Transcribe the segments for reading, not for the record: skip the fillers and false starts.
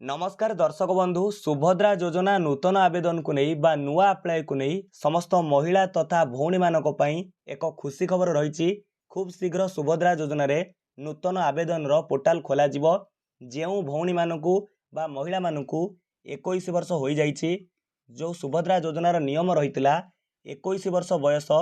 नमस्कार दर्शक बंधु सुभद्रा योजना नूतन आवेदन को नहीं बा नुआ अप्लाई को नहीं समस्त महिला तथा भौणी मानक पई एक खुशी खबर रही। खूब शीघ्र सुभद्रा योजना रे नूतन आवेदन रो पोर्टाल खोला जिवो। जेउ भौणी मानकू बा महिला मानकू 21 वर्ष हो जाइछि जो सुभद्रा योजना रो नियम रहितला 21 वर्ष बयस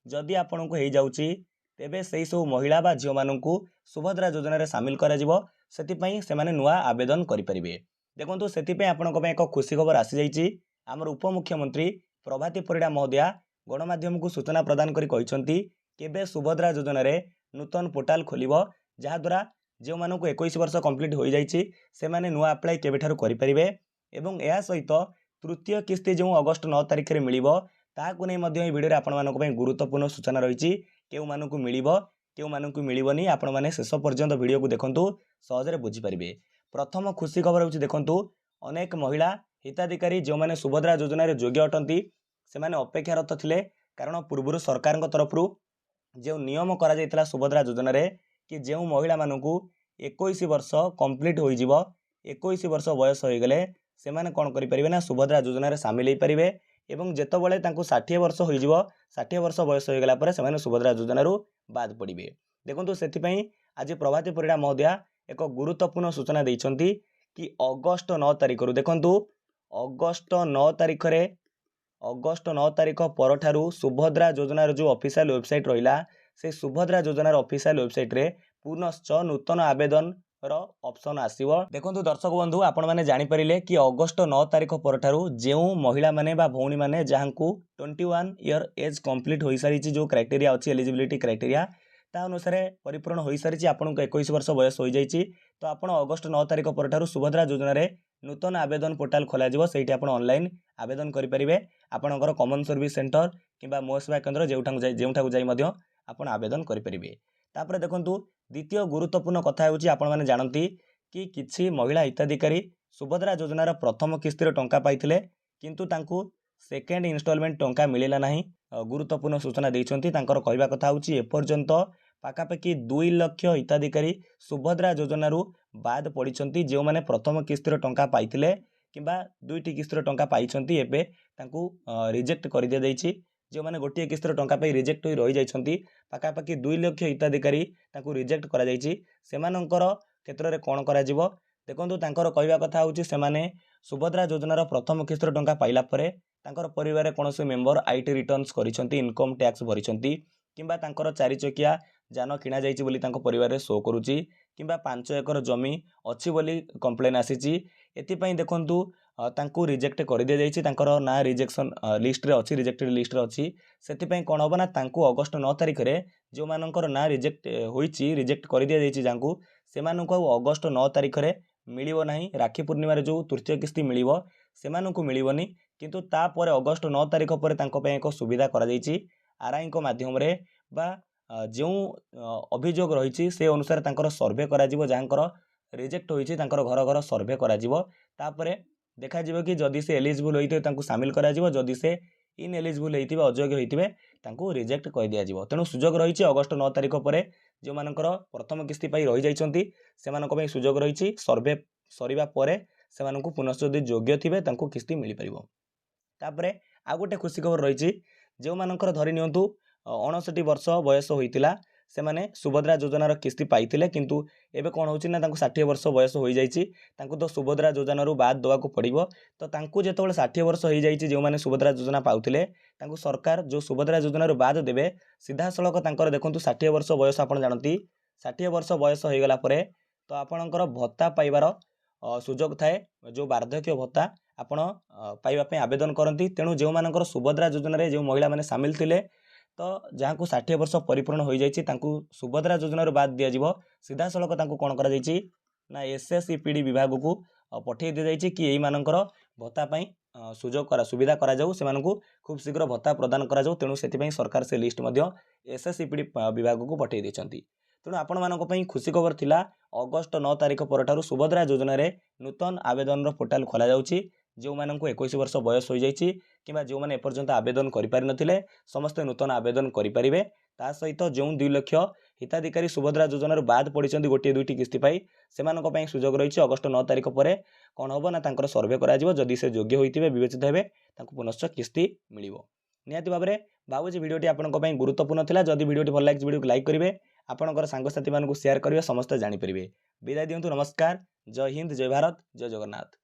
जदि आपन को हो जाउछि तेबे सेई सब महिला बा झियो मानकू सुभद्रा योजना रे शामिल करा जिवो। सेतिपई सेमाने नुआ आवेदन करि परिबे। देखो से एक खुशी खबर आसी जाइए। आमर उपमुख्यमंत्री प्रभाती परिड़ा महोदया गणमाध्यम को सूचना प्रदान करी सुभद्रा योजना रे नूतन पोर्टाल खोलिबो जहाद्वारा जो मानक 21 वर्ष कंप्लीट हो जाइए से माने नुआ अप्लाई केबेठारु करि परिबे एवं या सहित तृतीय किस्ती जो अगस्ट 9 तारिख रे मिलिबो ताकू नै मध्ये ए वीडियो रे आपण मानक पई गुरुत्वपूर्ण सूचना रही। केउ मानकू मिलिबो केउ मानकू मिलिबोनी आपण माने शेष पर्यंत वीडियो को देखंतु सहजरे बुझी परिबे। प्रथम खुशी खबर होछि देखंतु अनेक महिला हिताधिकारी जो माने सुभद्रा योजना रे योग्य अटंती से माने अपेक्षारत थिले कारण पूर्व सरकार तरफ जो नियम करा जायतिला सुभद्रा योजना रे कि जो महिला मानकू 21 वर्ष कंप्लीट होई जिवो 21 वर्ष बयस हो गले से माने कोन करि परिबे ना सुभद्रा योजना रे शामिल होई परिबे एवं जेतबेले तांको 60 वर्ष होई जिवो 60 वर्ष बयस हो गला परे से माने सुभद्रा योजना रो बाद पड़िबे। देखंतु सेति पई आज प्रभाती परिड़ा महोदया एक गुरुत्वपूर्ण सूचना देइछंती कि अगस्ट 9 तारिख रु देखंतु अगस्ट 9 तारिख रे अगस्ट 9 तारिख परठारु सुभद्रा योजना जो ऑफिशियल वेबसाइट रहिला से सुभद्रा योजना ऑफिशियल वेबसाइट रे पुनश्च नूतन आवेदन रो ऑप्शन आसीबो। देखंतु दर्शक बंधु आपण माने जानि परिले कि अगस्ट 9 तारिख परठारु जेउ महिला माने बा भौणी माने जहांकू 21 ईयर एज कंप्लीट होई सारिछि जो क्राइटेरिया अछि एलिजिबिलिटी क्राइटेरिया ता अनुसार परिपूर्ण हो सारी आपन को 21 वर्ष बयस हो जाइए तो आप अगस्ट 9 तारिख पर सुभद्रा योजना रे नूतन आवेदन पोर्टाल खोल सेठी आप ऑनलाइन आवेदन करेंगे। आपणकर कॉमन सर्विस सेंटर किंबा मो सेवा केन्द्र जो जाई आप आवेदन करेंगे। तापर देखंतु द्वितीय गुरुत्वपूर्ण कथा होची आपण माने जानती कि किछि महिला हिताधिकारी सुभद्रा योजनार प्रथम किस्तिर टंका पाइथिले किंतु तांकू सेकेंड इन्स्टॉलमेंट टंका मिलिला नाही। गुरुत्वपूर्ण सूचना देइछंती तांकर कहवा कथा होची एपर्यंत पाखापाखि 2 लाख हिताधिकारी सुभद्रा योजनारू बाद पड़िछंती जो माने प्रथम किस्तिर टंका पाइथिले किंबा दुईटी किस्तिर टंका पाइछंती एबे तांकू रिजेक्ट कर दिया जाइछि। जो माने गोटिए किस्तिर टंका पे रिजेक्ट होई रहि जाइछंती पाखापाखि 2 लाख हिताधिकारी तांकू रिजेक्ट करा जाइछि। सेमानंकर क्षेत्र रे कोन करा जिवो देखंतु तांकर कहवा कथा होची सेमाने सुभद्रा योजनार प्रथम किस्तिर टंका पाइला परे तांकर परिवार रे कोनोसी मेंबर आईटी रिटर्न्स करिसंती इनकम टैक्स भरिसंती किंबा तांकर 4 चकिया जान किना जाइछि बोली तांको परिवार रे शो करूची किंबा 5 एकर जमी अछि बोली कंप्लेन आसीची एति पई देखंतु तांको रिजेक्ट कर दिया जाइछि। तांकर ना रिजेक्शन लिस्ट रे अछि रिजेक्टेड लिस्ट रे अछि सेति पई कोन होबा ना तांको अगस्त 9 तारिख रे जो मानकर ना रिजेक्ट होईची रिजेक्ट कर दिया जाइछि जांकू सेमानकु अगस्त 9 तारिख रे मिलिबो नाही। राखी पूर्णिमा रे जो तृतीय किस्ती मिलिबो सेमानकु मिलिबोनी किंतु ता परे अगस्त 9 तारिख पर तांको पई एक सुविधा करा जाइछि आरआई को माध्यम रे बा जो अभियोग रही से अनुसार तांकर सर्वे करा जिवो जहाँकर रिजेक्ट होईछि तांकर घर घर सर्वे करा जिवो तापरे देखा जिवो कि जदि से एलिजिबल होइते तांको शामिल करा जिवो जदि से इन एलिजिबल होइतिबे अयोग्य होइतिबे तांको रिजेक्ट कर दिया जिवो। तेणु सुजोग रही अगस्त 9 तारिख पर जो मानकर प्रथम किस्ती पाई रही जाइछंती सेमानक पई सुजोग रही सर्वे सरीबा परे सेमानकु पुनश्च जदि योग्य थिबे तांको किस्ती मिली परिबो। तापरे आ गोटे खुशी खबर रही जो मानकर धरि नियंतु 59 वर्ष बयस होइतिला से माने सुभद्रा योजनार किस्ती पाइथिले किंतु एबे कोन होछि ना तांको 60 वर्ष बयस होई जाइछि तांको तो सुभद्रा योजनारू बाद दवाको पड़िबो तो तांको जेतबेले 60 वर्ष होई जाइछि जो माने सुभद्रा योजना पाउथिले तांको सरकार जो सुभद्रा योजनारू बाद देबे सीधा सळक तांकर देखंतु 60 वर्ष बयस आपण जानती 60 वर्ष बयस होई गला परे तो आपणकर भत्ता पाइबार सुजोग थाए जो वार्धक्य भत्ता आपण पाइबा पे आवेदन करंती। तेणु जो मानकर सुभद्रा योजना रे जो महिला माने शामिल थिले तो जहाँ को 60 वर्ष परिपूर्ण हो जाइए सुभद्रा योजना बाद दिज्व सीधा सड़क कौन कर एसएसईपीडी विभाग को पठे दी जाइए कि यही मानकर भत्ता सुजोग करा सुविधा करा जाऊ से खूब शीघ्र भत्ता प्रदान करा जाऊ। तेणु से सरकार से लिस्ट एसएसईपीडी विभाग को पठे देछंती। तेणु आपण मानक पई खुशी खबर थिला अगस्त 9 तारिख परठारु सुभद्रा योजना रे नूतन आवेदन रो पोर्टाल खोला जाउची। जो मानक 21 वर्ष बयस हो जाइए कि जो मैंने एपर्यंत आवेदन करें समस्ते नूतन आवेदन करें ता सहित जो 2 लाख हिताधिकारी सुभद्रा योजनाରୁ ବାଦ ପଡ଼ିଛନ୍ତି ଗୋଟିଏ ଦୁଇଟି କିସ୍ତି ପାଇ ସେମାନଙ୍କ ପାଇଁ ସୁଯୋଗ ରହିଛି। ଅଗଷ୍ଟ 9 ତାରିଖ ପରେ କ'ଣ ହେବ ନା ତାଙ୍କର ସର୍ଭେ କରାଯିବ। ଯଦି ସେ ଯୋଗ୍ୟ ହୋଇଥିବେ ବିବେଚିତ ହେବେ ତାଙ୍କୁ ପୁନଶ୍ଚ କିସ୍ତି ମିଳିବ। ନିହାତି ଭାବରେ ଭାବୁଛି ଭିଡ଼ିଓଟି ଆପଣଙ୍କ ପାଇଁ ଗୁରୁତ୍ୱପୂର୍ଣ୍ଣ ଥିଲା। ଯଦି ଭିଡ଼ିଓଟି ଭଲ ଲାଗିଛି ଭିଡ଼ିଓକୁ ଲାଇକ୍ କରିବେ, ଆପଣଙ୍କର ସାଙ୍ଗସାଥୀମାନଙ୍କୁ ସେୟାର କରିବେ, ସମସ୍ତେ ଜାଣିପାରିବେ। ବିଦାୟ ଦିଅନ୍ତୁ, ନମସ୍କାର, ଜୟ ହିନ୍ଦ, ଜୟ ଭାରତ, ଜୟ ଜଗନ୍ନାଥ।